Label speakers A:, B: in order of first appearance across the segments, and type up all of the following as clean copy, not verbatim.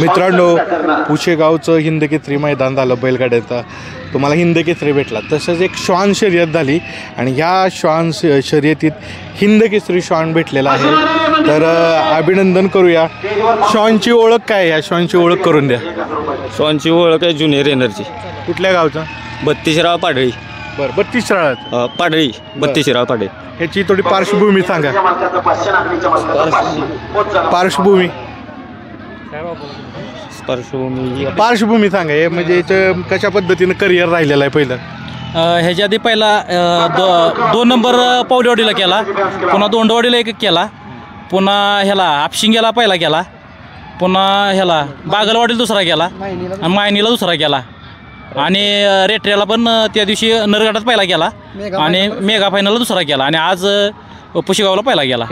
A: मित्रांनो, पुशेगावचं हिंदकेसरी मैदान झालं बैलगाड्याचा, तुम्हाला हिंदकेसरी भेटला. तसंच एक श्वान शर्यत झाली आणि ह्या श्वान शर्यतीत हिंदकेसरी श्वान भेटलेला आहे. तर अभिनंदन करूया. श्वानची ओळख काय? ह्या श्वानची ओळख करून द्या.
B: श्वानची ओळख आहे ज्युनियर एनर्जी.
A: कुठल्या गावचा?
B: 32राव पाडळी.
A: बरं, 32
B: पाडळी 32राव पाडळी.
A: ह्याची थोडी पार्श्वभूमी सांगा. पार्श्वभूमी पार्श्वभूमी सांगा. हे म्हणजे याचं कशा पद्धतीनं करिअर राहिलेलं आहे पहिलं?
C: ह्याच्या आधी पहिला 2 नंबर पावडेवाडीला केला, पुन्हा दोंडवाडीला एक केला, पुन्हा ह्याला आपशिंग्याला पहिला केला, पुन्हा ह्याला बागलवाडीला दुसरा केला आणि मायनीला दुसरा केला आणि रेट्रेला पण त्या दिवशी नरगटात पहिला केला आणि मेगा फायनलला दुसरा केला आणि आज पुशेगावला पहिला गेला.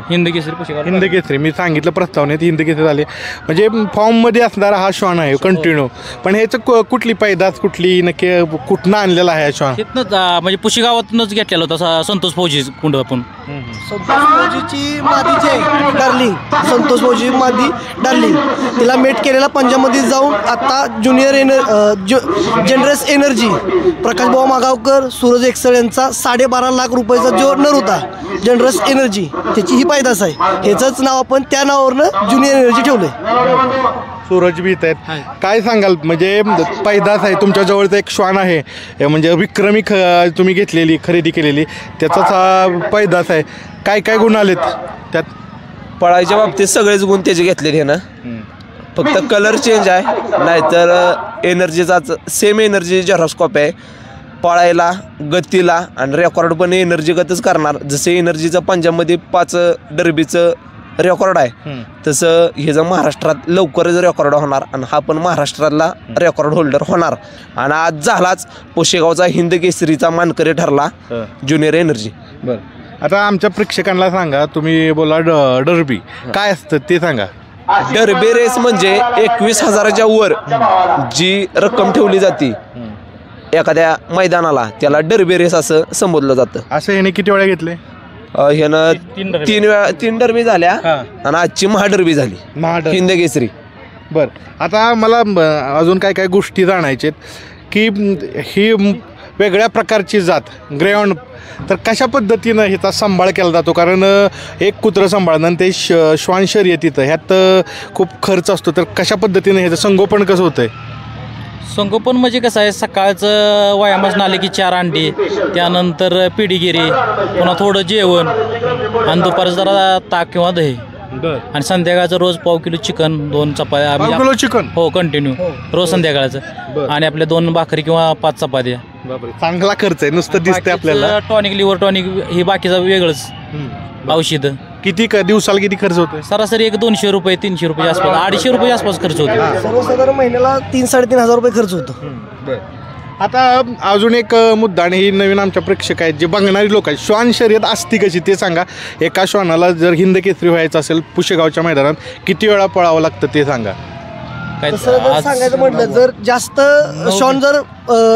C: हिंदकेसरी पुशेगाव
A: हिंदकेसरी मी सांगितलं प्रस्तावनेत हिंदकेसरी झाले. म्हणजे फॉर्ममध्ये असणारा हा श्वान आहे कंटिन्यू. पण ह्याचं कुठली पैदास कुठली नक्की कुठनं आणलेला आहे श्वान?
C: तिथनंच म्हणजे पुशेगावातूनच घेतलेला होता संतोष फौजी कुंड. आपण
D: संतोष फौजीची मादीची आहे डार्लिंग. संतोष फौजी मादी डार्लिंग तिला मेट केलेला पंजाबमध्ये जाऊन आता जनरस एनर्जी प्रकाश भाऊ मागावकर सूरज एक्सल यांचा 12.5 लाख रुपयाचा जो नर होता जनरस एनर्जी, त्याची ही पैदास आहे. ह्याचंच नाव आपण त्या नावावरनं ज्युनियर एनर्जी ठेवलंय.
A: सूरज बीत आहेत. काय सांगाल? म्हणजे पैदास आहे तुमच्या जवळचं एक श्वान आहे, म्हणजे विक्रमी तुम्ही घेतलेली खरेदी केलेली त्याचाच हा पैदास आहे. काय काय गुण आलेत त्यात?
E: पळायच्या बाबतीत सगळेच गुण त्याचे घेतलेले ना, फक्त कलर चेंज आहे, नाहीतर एनर्जीचाच सेम एनर्जी झेरॉस्कोप आहे. पळायला गतीला आणि रेकॉर्ड पण एनर्जीगतच करणार. जसे एनर्जीचं पंजाबमध्ये 5 डर्बीचं रेकॉर्ड आहे, तसं हे जर महाराष्ट्रात लवकरच रेकॉर्ड होणार आणि हा पण महाराष्ट्रातला रेकॉर्ड होल्डर होणार. आणि आज झालाच पुशेगावचा हिंदकेसरीचा मानकरी ठरला ज्युनियर एनर्जी.
A: बरं, आता आमच्या प्रेक्षकांना सांगा, तुम्ही बोला डर्बी काय असतं ते सांगा.
E: डर्बी रेस म्हणजे 21,000च्या वर जी रक्कम ठेवली जाते एखाद्या मैदानाला, त्याला डर्बी रेस असं संबोधलं जातं.
A: असं ह्याने किती वेळा घेतले?
E: ह्यानं 3 डर्बी झाल्या आणि आजची महाडर्बी झाली हिंदकेसरी.
A: बरं, आता मला अजून काय काय गोष्टी जाणायच्या की ही वेगळ्या प्रकारची जात ग्रेऑन, तर कशा पद्धतीनं ह्याचा सांभाळ केला जातो? कारण एक कुत्रं सांभाळणं आणि ते श्वान शर्यतीचं ह्यात खूप खर्च असतो. तर कशा पद्धतीनं ह्याचं संगोपन कसं होतं आहे?
C: संगोपन म्हणजे कसं आहे, सकाळचं व्यायामाचं आले की 4 अंडी, त्यानंतर पिढीगिरी, पुन्हा थोडं जेवण आणि दुपारचं जरा ताक किंवा दही आणि संध्याकाळचं रोज पाव किलो चिकन, 2 चपात्या
A: चिकन
C: हो कंटिन्यू रोज संध्याकाळचं, आणि आपल्या 2 भाकरी किंवा 5 चपात्या.
A: चांगला खर्च आहे, नुसतं दिसतंय आपल्याला.
C: टॉनिक लिव्हर टॉनिक हे बाकीचं वेगळंच औषध.
A: किती दिवसाला किती खर्च होतो?
C: सरासरी एक 200 रुपये 300 रुपये आसपास, 250 रुपये आसपास खर्च होतो.
D: सर्वसाधारण महिन्याला 3-3.5 हजार रुपये खर्च होतो.
A: आता अजून एक मुद्दा, आणि ही नवीन आमच्या प्रेक्षक आहेत जे बघणारी लोक आहेत, श्वान शर्यत असती कशी ते सांगा. एका श्वानाला जर हिंदकेसरी व्हायचं असेल पुशेगावच्या मैदानात किती वेळा पळावं लागतं ते सांगा.
D: तसं जर सांगायचं म्हटलं, जर जास्त श्वान जर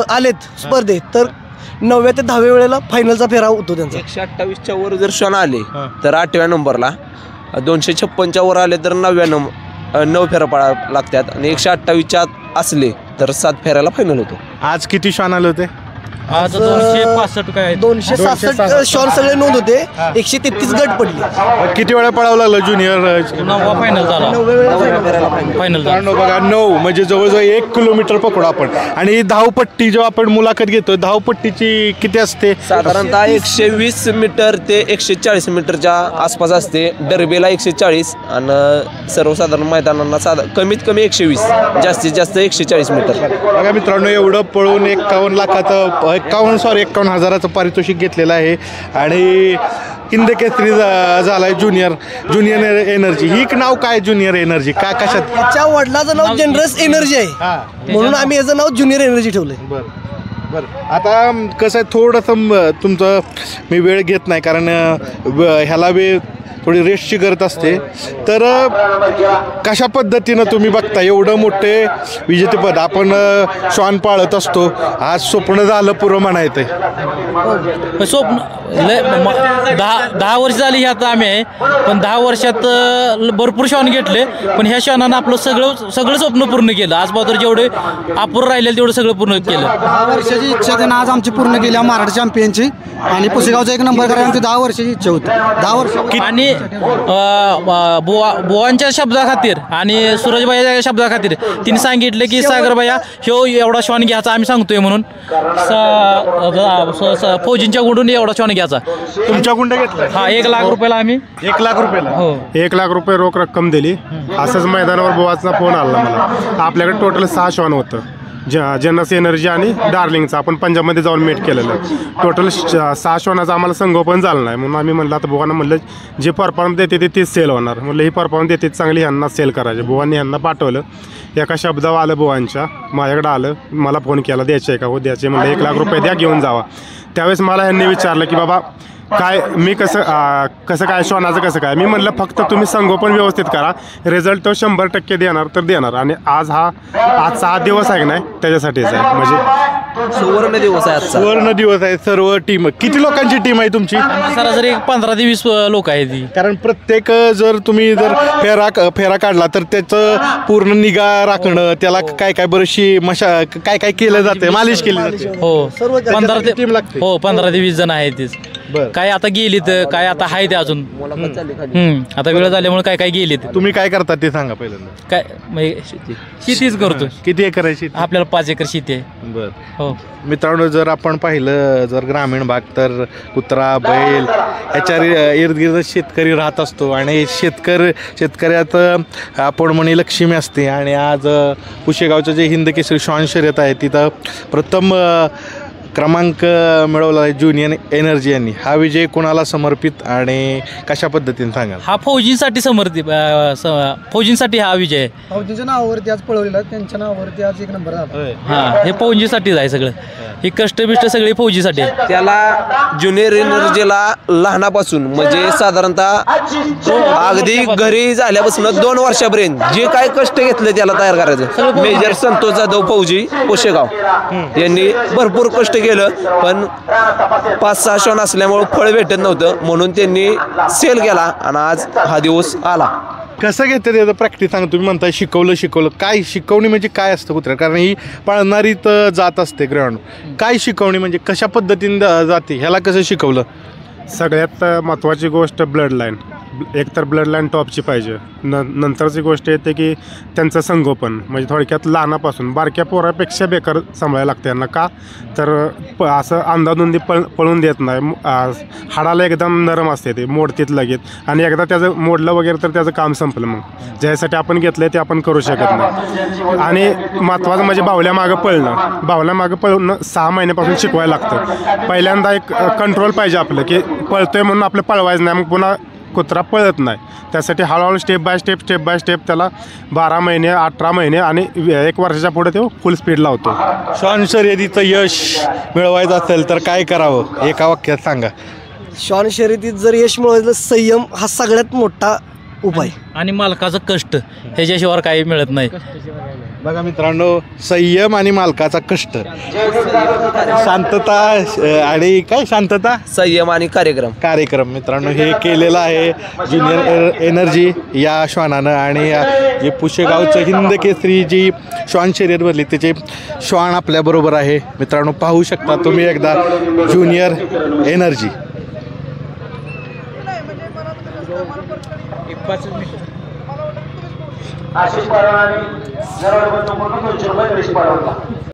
D: आलेत स्पर्धेत तर 9व्या ते 10व्या वेळेला फायनलचा फेरा होतो त्यांचा.
E: 128च्या वर जर श्वान आले तर 8व्या नंबरला, 256च्या वर आले तर 9 फेरा पळावं लागतात, आणि 128च्या असले तर 7 फेऱ्याला फायनल होतो.
A: आज किती श्वान आले होते?
C: आज 265 काय
D: 267 श्वान सगळे नोंद होते. 133 गट पडली.
A: किती वेळा पळावं लागलं ज्युनियर?
C: 9वा फायनल झाला.
D: 9व्या वेळेला
C: फायनल झाला.
A: बघा 9 म्हणजे जवळजवळ 1 किलोमीटर पकडू आपण. आणि धावपट्टी जेव्हा आपण मुलाखत घेतो, धावपट्टीची किती असते?
E: साधारणतः 120 मीटर ते 140 मीटरच्या आसपास असते. डर्बीला 140 आणि सर्वसाधारण मैदानांना कमीत कमी 120, जास्तीत जास्त 140 मीटर.
A: बघा मित्रांनो, एवढं पळून 51 हजाराचं पारितोषिक घेतलेलं आहे आणि हिंदकेसरी झालाय ज्युनियर एनर्जी. ही नाव काय ज्युनियर एनर्जी? काय कशात?
D: त्याच्या वडिलाचं नाव जनरस एनर्जी आहे, म्हणून आम्ही याचं नाव ज्युनियर एनर्जी ठेवलंय.
A: बरं, आता कसं आहे, थोडंसं तुमचं मी वेळ घेत नाही, कारण ह्याला थोडी रेस्टची गरज असते. तर कशा पद्धतीनं तुम्ही बघता एवढं मोठे विजेतेपद आपण श्वान पाळत असतो, आज स्वप्न झालं पुरं म्हणायचं.
C: स्वप्न दहा वर्ष झाली ह्यात आम्ही आहे, पण 10 वर्षात भरपूर श्वान घेतले, पण ह्या श्वानानं आपलं सगळं स्वप्न पूर्ण केलं. आज बाजूला जेवढे अपूर्ण राहिले तेवढं सगळं पूर्ण केलं.
F: 10 वर्षाची इच्छा त्यानं आज आमची पूर्ण केली मराठी चॅम्पियनची, आणि पुसेगावचा 1 नंबर करायची आमची 10 वर्षाची इच्छा होती. 10 वर्ष
C: आणि बुवांच्या शब्दाखातीर आणि सूरजबाईच्या शब्दाखातीर तिने सांगितलं की सागरबाया ह्यो एवढा श्वान घ्यायचा आम्ही सांगतोय म्हणून, फौजींच्या गुंडून एवढा श्वान घ्यायचा.
A: तुमच्या गुंड घेतला
C: हा 1 लाख रुपयाला आम्ही
A: 1 लाख रुपयाला.
C: हो
G: 1 लाख रुपये रोख रक्कम दिली. असंच मैदानावर बुवाचा फोन आला मला. आपल्याकडे टोटल 6 श्वान होतं, जनस एनर्जी आणि डार्लिंगचा आपण पंजाबमध्ये जाऊन मीट केलेलं. टोटल 6 श्वानाचं आम्हाला संगोपन झालं नाही, म्हणून आम्ही म्हणलं आता बुवांना म्हणलं जे परफॉर्मन्स देते ते तीच सेल होणार. म्हणलं ही परफॉर्मन्स देते चांगली, ह्यांना सेल करायचे. बुवांनी ह्यांना पाठवलं. एका शब्दावर आलं बुवांच्या, माझ्याकडे आलं, मला फोन केला द्यायचे आहे का? हो द्यायचे. म्हणलं 1 लाख रुपये द्या, घेऊन जावा. त्यावेळेस मला ह्यांनी विचारलं की बाबा काय मी कसं काय श्वानाचं कसं काय? मी म्हणलं फक्त तुम्ही संगोपन व्यवस्थित करा, रिझल्ट तो 100% देणार तर देणार. आणि आजचा हा दिवस आहे की नाही त्याच्यासाठीच आहे. म्हणजे
E: सुवर्ण दिवस आहे आजचा.
A: सुवर्ण दिवस आहे. सर्व टीम किती लोकांची टीम आहे तुमची?
C: सरासरी 15 ते 20 लोक आहेत ती.
A: कारण प्रत्येक जर तुम्ही फेरा काढला तर त्याचं पूर्ण निगा राखणं, त्याला काय बरीचशी काय केलं जाते, मालिश केली जाते.
C: हो 15 ते
A: टीम लागते.
C: हो 15 ते 20 जण आहेत तीच. काय आता गेलीत, काय आता आहे ते अजून. आता वेळ झाल्यामुळे काय गेलीत.
A: तुम्ही काय करता ते सांगा पहिल्यांदा.
C: काय म्हणजे शेतीच करतो.
A: किती एकर आहे शेती?
C: आपल्याला 5 एकर शेती आहे.
A: बर.
C: हो
A: मित्रांनो, जर आपण पाहिलं जर ग्रामीण भाग तर कुत्रा बैल याच्या इर्द गिर्द शेतकरी राहत असतो, आणि शेतकऱ्यात आपण म्हणे लक्ष्मी असते. आणि आज पुशेगावचं जे हिंद केसरी श्वान शर्यत आहे तिथं प्रथम क्रमांक मिळवला आहे ज्युनियर एनर्जी यांनी. हा विजय कोणाला समर्पित आणि कशा पद्धतीने सांगाल?
C: हा फौजींसाठी फौजींसाठी हा विजय आहे.
F: फौजींच्या नावावरती आज पळवलेला, त्यांच्या नावावरती आज 1 नंबर झाला.
C: हा हे फौजीसाठीच आहे सगळं. ही कष्टबिष्ट सगळी फौजीसाठी.
E: त्याला ज्युनियर एनर्जीला लहानापासून म्हणजे साधारणतः अगदी घरी झाल्यापासून 2 वर्षापर्यंत जे काय कष्ट घेतले त्याला तयार करायचं. मेजर संतोष जाधव फौजी पुशेगाव यांनी भरपूर कष्ट केलं, पण 5-6 श्वान असल्यामुळे फळ भेटत नव्हतं, म्हणून त्यांनी सेल केला आणि आज हा दिवस आला.
A: कसं घेतं त्याचं प्रॅक्टिस सांगा. तुम्ही म्हणताय शिकवलं काय शिकवणी म्हणजे काय असतं कुत्र्या? कारण ही पाळणारी तर जात असते ग्राउंड. काय शिकवणी म्हणजे कशा पद्धतीने जाते, ह्याला कसं शिकवलं?
G: सगळ्यात महत्त्वाची गोष्ट ब्लड लाईन. एकतर ब्लड लाईन टॉपची पाहिजे. नंतरची गोष्ट येते की त्यांचं संगोपन, म्हणजे थोडक्यात लहानापासून बारक्या पोरापेक्षा बेकार सांभाळायला लागतं यांना. का तर असं अंदाधुंदी पळून देत नाही. हाडाला एकदम नरम असते, ते मोडतीत लगेच, आणि एकदा त्याचं मोडलं वगैरे तर त्याचं काम संपलं. मग ज्यासाठी आपण घेतलं ते आपण करू शकत नाही. आणि महत्त्वाचं म्हणजे बावल्यामागं पळणं 6 महिन्यापासून शिकवायला लागतं. पहिल्यांदा एक कंट्रोल पाहिजे आपलं, की पळतोय म्हणून आपलं पळवायचं नाही, मग पुन्हा कुत्रा पळत नाही. त्यासाठी हळूहळू स्टेप बाय स्टेप त्याला 12 महिने 18 महिने आणि 1 वर्षाच्या पुढे तो फुल स्पीड लावतो.
A: श्वान शर्यतीचं यश मिळवायचं असेल तर काय करावं, एका वाक्यात सांगा.
D: श्वान शर्यतीत जर यश मिळवायचं, संयम हा सगळ्यात मोठा उपाय.
C: आणि मालकाचं कष्ट ह्याच्याशिवाय काही मिळत नाही.
A: बघा मित्रांनो, संयम आणि मालकाचा कष्ट, शांतता आणि काय शांतता,
E: संयम आणि कार्यक्रम
A: मित्रांनो हे केलेलं आहे ज्युनियर एनर्जी या श्वानानं. आणि जे पुशेगावचं हिंद केसरी जी श्वान शर्यत भरली त्याचे श्वान आपल्याबरोबर आहे. मित्रांनो पाहू शकता तुम्ही एकदा ज्युनियर एनर्जी.
H: आशिष पाडवणारी